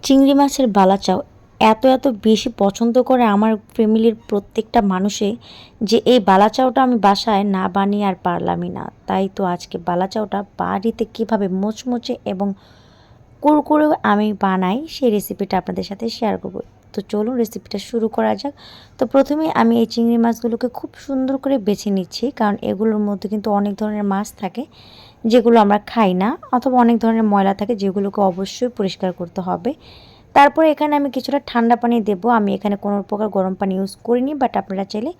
চিংড়ি মাছের বালাচাও এত বেশি পছন্দ করে আমার ফ্যামিলির প্রত্যেকটা মানুষে যে এই বালাচাওটা আমি বাসায় না বানিয়ে আর পারলামই না। তাই তো আজকে বালাচাওটা বাড়িতে কিভাবে মুচমুচে এবং কুরকুরে আমি বানাই সেই রেসিপিটা আপনাদের সাথে শেয়ার করব। তো চলুন রেসিপিটা শুরু করা যাক। তো প্রথমেই আমি এই চিংড়ি মাছগুলোকে খুব সুন্দর করে বেছে নিচ্ছি, কারণ এগুলোর মধ্যে কিন্তু অনেক ধরনের মাছ থাকে যেগুলো আমরা খাই না, অথবা অনেক ধরনের ময়লা থাকে যেগুলোকে অবশ্যই পরিষ্কার করতে হবে। তারপরে এখানে আমি কিছুটা ঠান্ডা পানি দেব। আমি এখানে কোনো প্রকার গরম পানি ইউজ করিনি, বাট আপনারা চাইলে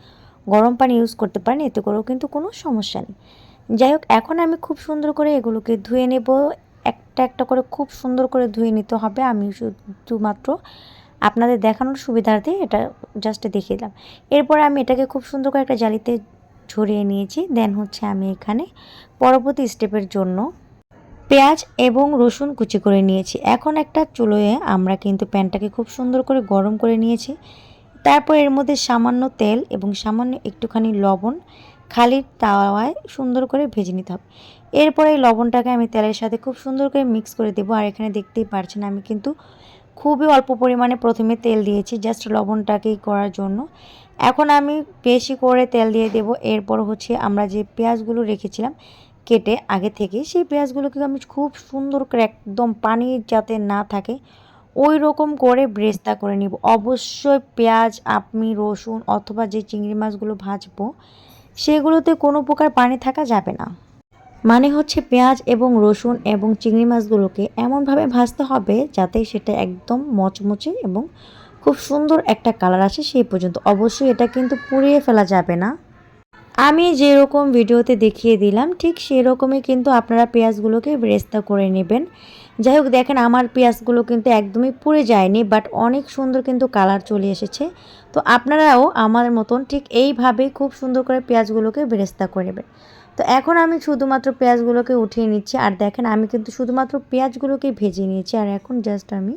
গরম পানি ইউজ করতে পারেন, এতে করেও কিন্তু কোনো সমস্যা নেই। যাই হোক, এখন আমি খুব সুন্দর করে এগুলোকে ধুয়ে নেব। একটা একটা করে খুব সুন্দর করে ধুয়ে নিতে হবে। আমি শুধুমাত্র আপনাদের দেখানোর সুবিধার্থে এটা জাস্ট দেখিয়ে দিলাম। এরপরে আমি এটাকে খুব সুন্দর করে একটা জালিতে ঝরিয়ে নিয়েছি। দেন হচ্ছে আমি এখানে পরবর্তী স্টেপের জন্য পেঁয়াজ এবং রসুন কুচি করে নিয়েছি। এখন একটা চুলোয় আমরা কিন্তু প্যানটাকে খুব সুন্দর করে গরম করে নিয়েছি। তারপর এর মধ্যে সামান্য তেল এবং সামান্য একটুখানি লবণ খালি তাওয়ায় সুন্দর করে ভেজে নিতে হবে। এরপরে এই লবণটাকে আমি তেলের সাথে খুব সুন্দর করে মিক্স করে দেবো। আর এখানে দেখতেই পারছেন আমি কিন্তু খুবই অল্প পরিমাণে প্রথমে তেল দিয়েছি, জাস্ট লবণটাকেই করার জন্য। এখন আমি বেশি করে তেল দিয়ে দেব। এরপর হচ্ছে আমরা যে পেঁয়াজগুলো রেখেছিলাম কেটে আগে থেকে, সেই পেঁয়াজগুলোকে আমি খুব সুন্দর করে একদম পানি যাতে না থাকে ওই রকম করে ব্রেস্তা করে নিব। অবশ্যই পেঁয়াজ, আপনি রসুন অথবা যে চিংড়ি মাছগুলো ভাজবো সেগুলোতে কোনো প্রকার পানি থাকা যাবে না। মানে হচ্ছে পেঁয়াজ এবং রসুন এবং চিংড়ি মাছগুলোকে এমনভাবে ভাজতে হবে যাতে সেটা একদম মচমচে এবং খুব সুন্দর একটা কালার আসে সেই পর্যন্ত। অবশ্যই এটা কিন্তু পুড়িয়ে ফেলা যাবে না। আমি যেরকম ভিডিওতে দেখিয়ে দিলাম ঠিক সেরকমই কিন্তু আপনারা পেঁয়াজগুলোকে ব্রেস্তা করে নেবেন। যাই হোক, দেখেন আমার পেঁয়াজগুলো কিন্তু একদমই পুড়ে যায়নি, বাট অনেক সুন্দর কিন্তু কালার চলে এসেছে। তো আপনারাও আমার মতন ঠিক এইভাবেই খুব সুন্দর করে পেঁয়াজগুলোকে ব্রেস্তা করে নেবেন। তো এখন আমি শুধুমাত্র পেঁয়াজগুলোকে উঠিয়ে নিচ্ছি। আর দেখেন আমি কিন্তু শুধুমাত্র পেঁয়াজগুলোকে ভেজে নিয়েছি। আর এখন জাস্ট আমি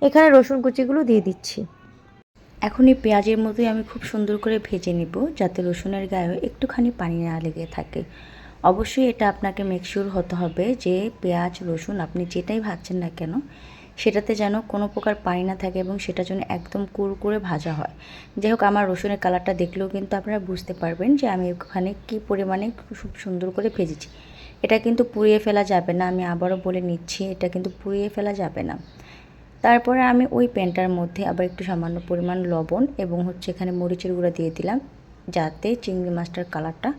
এখানে রসুন কুচিগুলো দিয়ে দিচ্ছি। এখন এই পেঁয়াজের মধ্যে আমি খুব সুন্দর করে ভেজে নিব যাতে রসুনের গায়েও একটুখানি পানি না লেগে থাকে। অবশ্যই এটা আপনাকে মেকশিওর হতে হবে যে পেঁয়াজ রসুন আপনি যেটাই ভাজছেন না কেন সেটাতে যেন কোনো প্রকার পানি না থাকে এবং সেটা যেন একদম কুরকুরে ভাজা হয়। যাই হোক, আমার রসুনের কালারটা দেখলেও কিন্তু আপনারা বুঝতে পারবেন যে আমি ওখানে কী পরিমাণে খুব সুন্দর করে ভেজেছি। এটা কিন্তু পুড়িয়ে ফেলা যাবে না, আমি আবারও বলে নিচ্ছি, এটা কিন্তু পুড়িয়ে ফেলা যাবে না। তারপরে আমি ওই প্যানটার মধ্যে আবার একটু সামান্য পরিমাণ লবণ এবং হচ্ছে এখানে মরিচের গুঁড়া দিয়ে দিলাম যাতে চিংড়ি মাছটার কালারটা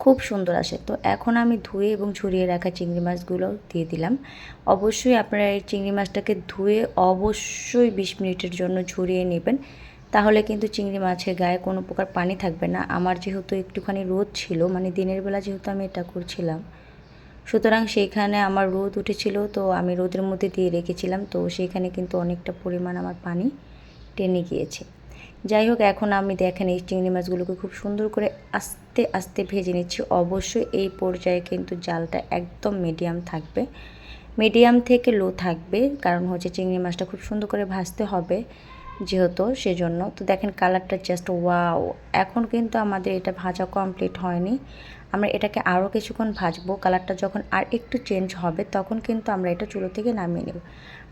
খুব সুন্দর আসে। তো এখন আমি ধুয়ে এবং ঝরিয়ে রাখা চিংড়ি মাছগুলো দিয়ে দিলাম। অবশ্যই আপনারা এই চিংড়ি মাছটাকে ধুয়ে অবশ্যই 20 মিনিটের জন্য ঝরিয়ে নেবেন, তাহলে কিন্তু চিংড়ি মাছের গায়ে কোনো প্রকার পানি থাকবে না। আমার যেহেতু একটুখানি রোদ ছিল, মানে দিনের বেলা যেহেতু আমি এটা করছিলাম, সুতরাং সেইখানে আমার রোদ উঠেছিল, তো আমি রোদের মধ্যে দিয়ে রেখেছিলাম, তো সেইখানে কিন্তু অনেকটা পরিমাণ আমার পানি টেনে গিয়েছে। যাই হোক, এখন আমি দেখেন এই চিংড়ি মাছগুলোকে খুব সুন্দর করে আস্তে আস্তে ভেজে নিচ্ছি। অবশ্যই এই পর্যায়ে কিন্তু জালটা একদম মিডিয়াম থাকবে, মিডিয়াম থেকে লো থাকবে, কারণ হচ্ছে চিংড়ি মাছটা খুব সুন্দর করে ভাজতে হবে যেহেতু, সেজন্য। তো দেখেন কালারটা জাস্ট ওয়াও। এখন কিন্তু আমাদের এটা ভাজা কমপ্লিট হয়নি, আমরা এটাকে আরও কিছুক্ষণ ভাজবো। কালারটা যখন আর একটু চেঞ্জ হবে তখন কিন্তু আমরা এটা চুলো থেকে নামিয়ে নেব।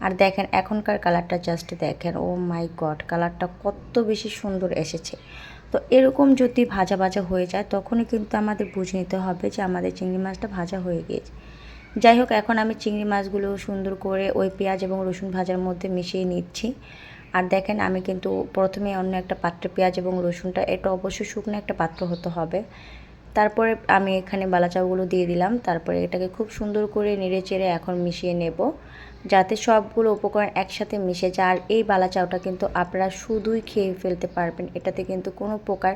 আর দেখেন এখনকার কালারটা জাস্ট দেখেন, ও মাই গড, কালারটা কত বেশি সুন্দর এসেছে। তো এরকম যদি ভাজা ভাজা হয়ে যায় তখনই কিন্তু আমাদের বুঝে নিতে হবে যে আমাদের চিংড়ি মাছটা ভাজা হয়ে গিয়েছে। যাই হোক, এখন আমি চিংড়ি মাছগুলো সুন্দর করে ওই পেঁয়াজ এবং রসুন ভাজার মধ্যে মিশিয়ে নিচ্ছি। আর দেখেন আমি কিন্তু প্রথমে অন্য একটা পাত্রে পেঁয়াজ এবং রসুনটা, এটা অবশ্যই শুকনো একটা পাত্র হতে হবে। তারপরে আমি এখানে বালাচাওগুলো দিয়ে দিলাম। তারপরে এটাকে খুব সুন্দর করে নেড়ে চেড়ে এখন মিশিয়ে নেব যাতে সবগুলো উপকরণ একসাথে মিশে যায়। আর এই বালাচাওটা কিন্তু আপনারা শুধুই খেয়ে ফেলতে পারবেন, এটাতে কিন্তু কোনো প্রকার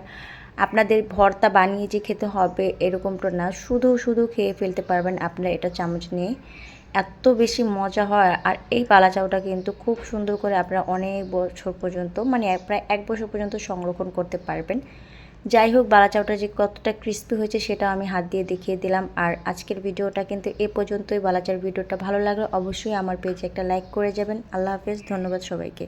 আপনাদের ভর্তা বানিয়ে যে খেতে হবে এরকমটা না, শুধু খেয়ে ফেলতে পারবেন আপনারা এটা চামচ নিয়ে। এত বেশি মজা হয়। আর এই বালাচাওটা কিন্তু খুব সুন্দর করে আপনারা অনেক বছর পর্যন্ত, মানে প্রায় 1 বছর পর্যন্ত সংরক্ষণ করতে পারবেন। যাই হোক, বালাচাওটা যে কতটা ক্রিস্পি হয়েছে সেটা আমি হাত দিয়ে দেখিয়ে দিলাম। আর আজকের ভিডিওটা কিন্তু এ পর্যন্তই। বালাচার ভিডিওটা ভালো লাগলে অবশ্যই আমার পেজে একটা লাইক করে যাবেন। আল্লাহ হাফেজ, ধন্যবাদ সবাইকে।